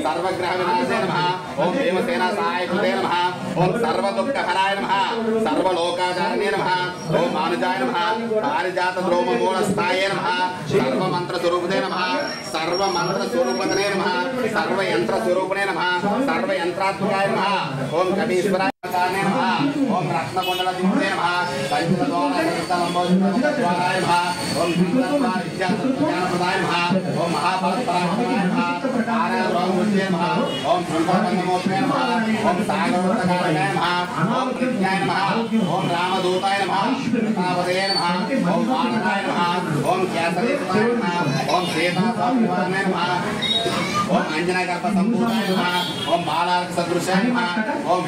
सर्वग्रह विनाशाय नमः। ओम देवसेना सहायकृते नमः। ओम सर्वदुःखहराय नमः। सर्वलोकाचारणे नमः। ओम मानुजाय नमः। पारिजात द्रोम मूलस्थाये नमः। सर्वमंत्र स्वरूपते नमः। सर्वमंत्र स्वरूपते नमः। सर्वयंत्र स्वरूपणे नमः। सर्वयंत्रात्मकाय नमः। ओम कवीश्वराय नमः। ओम रत्नकुंडलधिपते नमः। पंचद्वाराय नमः। ओम विद्याप्रदाय नमः। ओम महाफलपराक्रमाय नमः। आनंदरोगमुच्ये नमः। ओम शंकरबंधमोक्षाय नमः। ओम सागरोत्तकारणाय नमः। ओम कृत्याय नमः। ओम रामदूताय नमः। कृतावदये नमः। ओम वानराय नमः। ओम केसरीसुताय नमः। ओम सीतास्वामिवाहनाय नमः। ओम अंजनाकल्पसम्भूताय नमः। ओम बालार्कसदृशाय नमः। ओम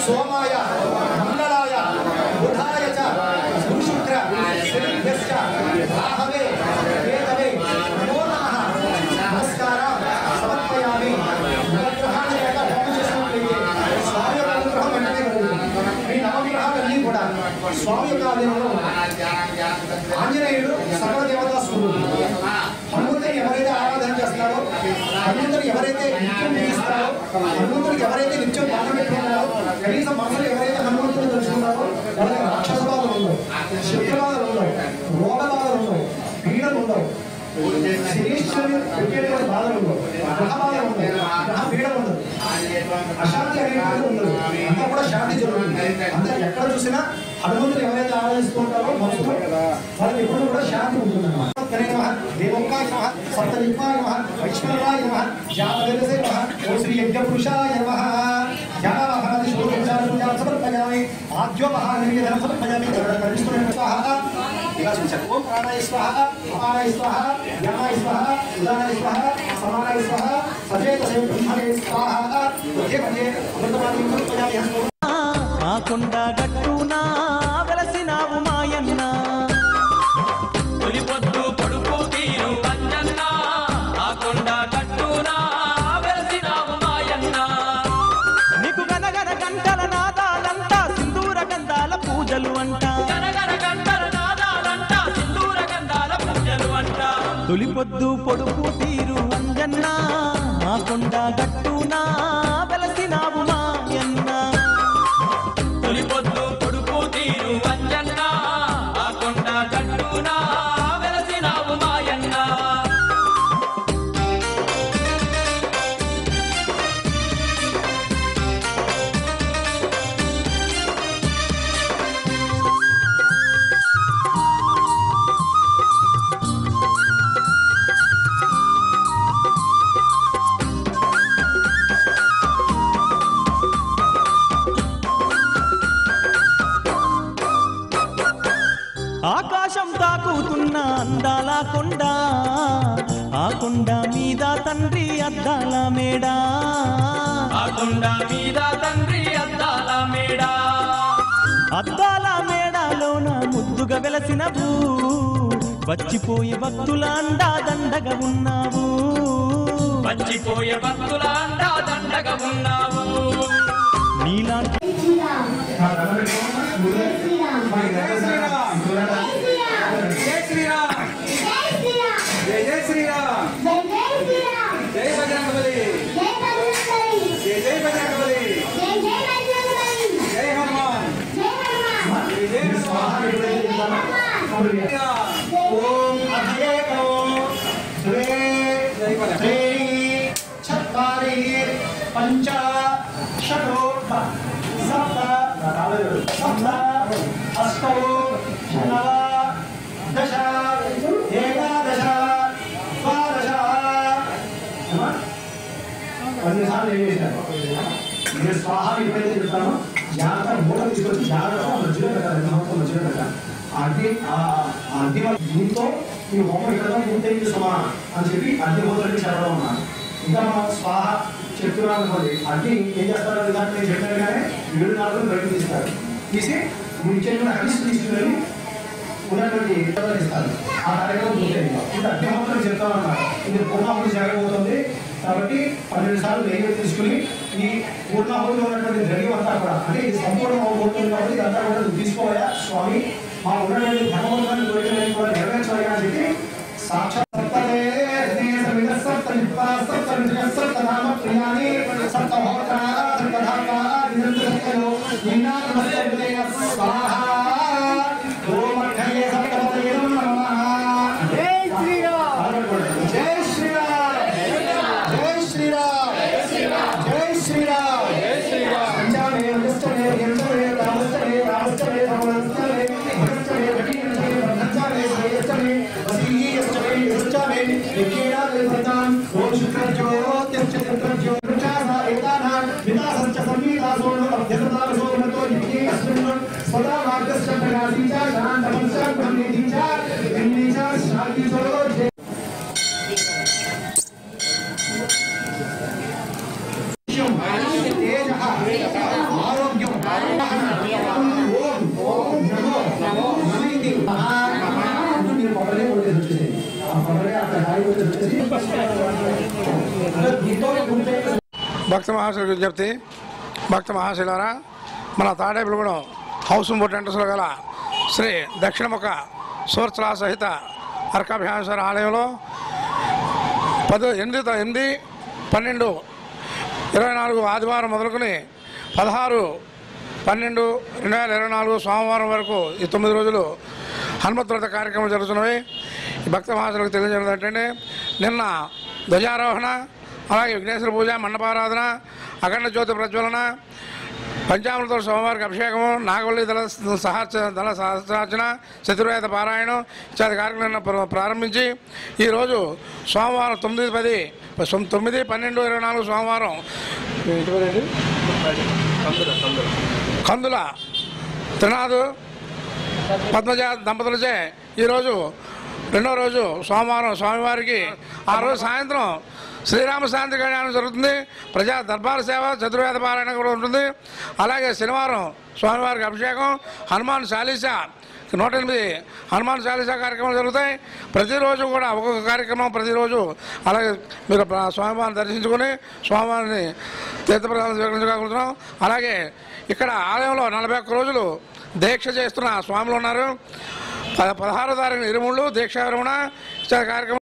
सोमाय मंगलाय बुधाय च शुक्र शनिभ्यश्च राहवे केतवे नमो नमः नमस्कारं समर्पयामि नवग्रहाणि యొక్క హోమం చేసినట్లయితే స్వామి యొక్క అనుగ్రహం వెంటనే కలుగుతుంది ఈ నవగ్రహాలన్నీ కూడా స్వామి యొక్క ఆలయంలో ఆంజనేయుడు సకల దేవతా స్వరూపుడు హనుమంతుని ఎవరైతే ఆరాధన చేస్తారో హనుమంతుని ఎవరైతే నిత్యం పూజిస్తారో హనుమంతుడికి ఎవరైతే నిత్యం దండం పెట్టుకుంటారో కనీసం మనసులో ఎవరైతే హనుమంతుని తెలుసుకుంటారో వాళ్ళకి రాక్షస బాధలు ఉండవు శత్రు బాధలు ఉండవు రోగ బాధలు ఉండవు పీడలు ఉండవు శనీశ్వరుని పెట్టేటువంటి బాధలు ఉండవు గ్రహ బాధలు ఉండవు గ్రహ పీడలు ఉండదు అశాంతి అనేటువంటి ఉండదు అంతా కూడా శాంతి జరుగుతుంది అంతా ఎక్కడ చూసినా హనుమంతుని ఎవరైతే ఆరాధిస్తుంటారో మనసులో వాళ్ళకి ఎప్పుడు కూడా శాంతి ఉంటుంది అన్నమాట देवोक्ताय नमः सप्तलिंगाय नमः वैष्णवाय नमः जातवेदसे नमः ओम श्री यज्ञपुरुषाय नमः ज्ञानाभारति शोधोपचारपूजां समर्पयामि आद्योपहारनिवेदनं समर्पयामि कर्णकर्णिष्ठेन स्वाहा ओम प्राणाय स्वाहा अपानाय स्वाहा ज्ञानाय स्वाहा उदानाय स्वाहा समानाय स्वाहा सचेतसे ब्रह्मणे स्वाहा मध्ये मध्ये अमृतपानीं समर्पयामि आ కొండ గట్టునా వెలసినావు మాయన్న తొలిపొద్దు పొడుపు తీరు అంజన్న ఆ కొండ గట్టునా వెలసినావు మాయన్న నీకు గనగన గంటల నాదాలంట సింధూర గంధాల పూజలు అంట గనగన గంటల నాదాలంట సింధూర గంధాల పూజలు అంట తొలిపొద్దు పొడుపు తీరు అంజన్న ఆ కొండ గట్టునా వెలసినావు మాయన్న తొలిపొద్దు పొడుపు తీరు అంజన్న ఆ కొండ గట్టునా వెలసినావు మాయన్న ఆకాశం తాకుతున్న అందాల కొండ ఆ కొండ మీద తండ్రి అద్దాల మేడ ఆ కొండ మీద తండ్రి అద్దాల మేడ అద్దాల మేడలోన ముద్దుగా వెలసినవు వచ్చిపోయే భక్తుల అండా దండగా ఉన్నావు వచ్చిపోయే భక్తుల అండా దండగా ఉన్నావు నీలాంటి ओम अभयको द्वे त्रीणि चत्वारि पंच षट् सप्त अष्टौ नव दश एकादश द्वादश अन्यसार्లు ఏం చేశారు నేను స్వాహ ఎప్పుడైతే చెప్తానో జాగ్రత్త మూట తీసుకొచ్చి జాగ్రత్త మధ్యలో పెట్టాలి మొత్తం మధ్యలో పెట్టాలి అగ్ని దీంతో ఈ హోమం ఇక్కడ పూర్తయింది సుమా అని చెప్పి అగ్ని హోమం చదవడం అన్నారు ఇంకా మనం స్వాహ చెప్తున్నాం అనుకోండి అగ్ని ఏం చేస్తారు విధానం నేను చెప్పినట్టుగానే 7 నాలుగు బయటకు తీస్తారు తీసి మీరు ఇచ్చేటువంటి అగ్ని తీసుకుని ఉన్నటువంటి ఇస్తారు ఆ కార్యక్రమం పూర్తయింది ఇప్పుడు అగ్ని హోమం చెప్తామన్నారు ఇది పూర్ణాహుతి జరగబోతుంది కాబట్టి 12 సార్లు నెయ్యి తీసుకుని ఈ పూర్ణాహుతిలో ఉన్నటువంటి ద్రవ్యం అంతా కూడా అంటే ఇది సంపూర్ణ అవుతుంది కాబట్టి ఇదంతా కూడా తీసుకోవాలా స్వామి మా ఉన్నటువంటి ధర్మవంతాన్ని కోరికలను కూడా నెరవేర్చాలి అని చెప్పి సాక్షాత్ सदा భక్త మహాశయులకు విజ్ఞప్తి. భక్త మహాశయులారా, మన తాడేపల్లిగూడెం హౌస్ బోట్ ఎంట్రన్స్లో గల శ్రీ దక్షిణముఖ సూర్చలా సహిత అర్కాభ్యాంశ్వర ఆలయంలో 8/12/24 ఆదివారం మొదలుకొని 16/12/2024 సోమవారం వరకు ఈ 9 రోజులు హనుమత్ వ్రత కార్యక్రమం జరుగుతున్నవి. ఈ భక్త మహాశయులకు తెలియజేయడం ఏంటంటే, నిన్న ధ్వజారోహణ, అలాగే విఘ్నేశ్వర పూజ, మండపారాధన, అఖండ జ్యోతి ప్రజ్వలన, పంచామృత సోమవారికి అభిషేకము, నాగవల్లి దళ సహస్రార్చన, చతుర్వేద పారాయణం ఇత్యాది కార్యక్రమాలను ప్రారంభించి ఈరోజు సోమవారం 9/12/24 సోమవారం కందుల త్రినాథ్ పద్మజ దంపతులచే ఈరోజు రెండో రోజు సోమవారం స్వామివారికి ఆ రోజు సాయంత్రం శ్రీరామ శాంతి కళ్యాణం జరుగుతుంది. ప్రజా దర్బార్ సేవ, చతుర్వేద పారాయణ కూడా ఉంటుంది. అలాగే శనివారం స్వామివారికి అభిషేకం, హనుమాన్ చాలీసా 108 హనుమాన్ చాలీసా కార్యక్రమాలు జరుగుతాయి. ప్రతిరోజు కూడా ఒక్కొక్క కార్యక్రమం ప్రతిరోజు. అలాగే మీరు స్వామివారిని దర్శించుకొని స్వామివారిని తీర్థప్రసాదం స్వీకరించగలుగుతున్నాం. అలాగే ఇక్కడ ఆలయంలో 41 రోజులు దీక్ష చేస్తున్న స్వాములు ఉన్నారు. 16వ తారీఖున ఇరుముళ్ళు దీక్షా విరమణ కార్యక్రమం